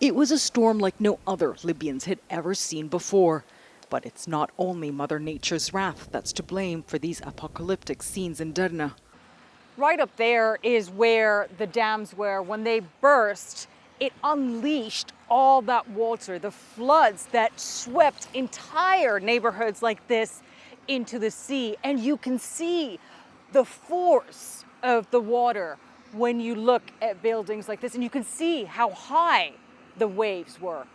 It was a storm like no other Libyans had ever seen before. But it's not only Mother Nature's wrath that's to blame for these apocalyptic scenes in Derna. Right up there is where the dams were. When they burst, it unleashed all that water, the floods that swept entire neighborhoods like this into the sea. And you can see the force of the water when you look at buildings like this, and you can see how high the waves were.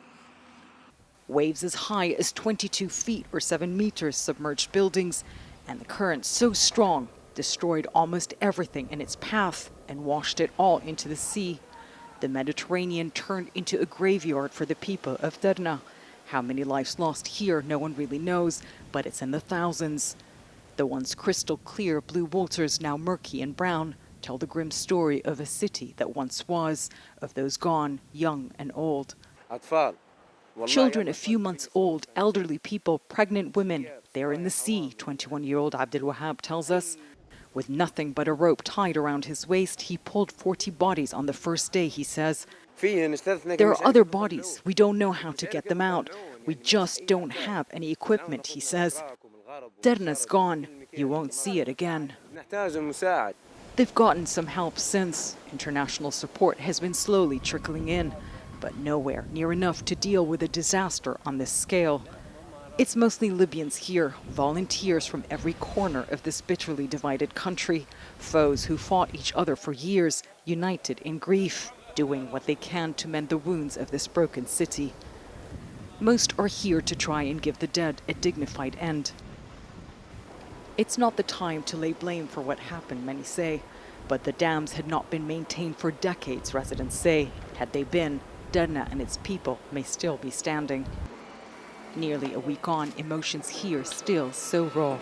Waves as high as 22 feet or 7 meters submerged buildings, and the current so strong destroyed almost everything in its path and washed it all into the sea. The Mediterranean turned into a graveyard for the people of Derna. How many lives lost here, no one really knows, but it's in the thousands. The once crystal clear blue waters, now murky and brown, tell the grim story of a city that once was, of those gone, young and old. Children a few months old, elderly people, pregnant women, they're in the sea, 21-year-old Abdul Wahab tells us. With nothing but a rope tied around his waist, he pulled 40 bodies on the first day, he says. There are other bodies. We don't know how to get them out. We just don't have any equipment, he says. Derna's gone. You won't see it again. They've gotten some help since. International support has been slowly trickling in, but nowhere near enough to deal with a disaster on this scale. It's mostly Libyans here, volunteers from every corner of this bitterly divided country, foes who fought each other for years, united in grief, doing what they can to mend the wounds of this broken city. Most are here to try and give the dead a dignified end. It's not the time to lay blame for what happened, many say, but the dams had not been maintained for decades, residents say. Had they been, Derna and its people may still be standing. Nearly a week on, emotions here still so raw.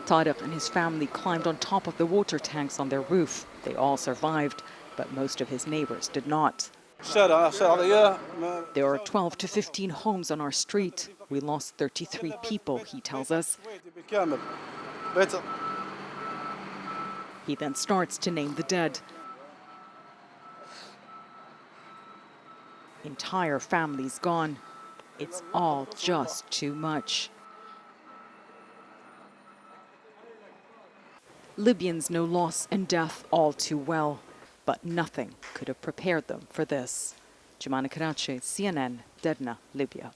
Tariq and his family climbed on top of the water tanks on their roof. They all survived, but most of his neighbors did not. There are 12 to 15 homes on our street. We lost 33 people, he tells us. He then starts to name the dead. Entire families gone. It's all just too much. Libyans know loss and death all too well, but nothing could have prepared them for this. Jumana Karachi, CNN, Derna, Libya.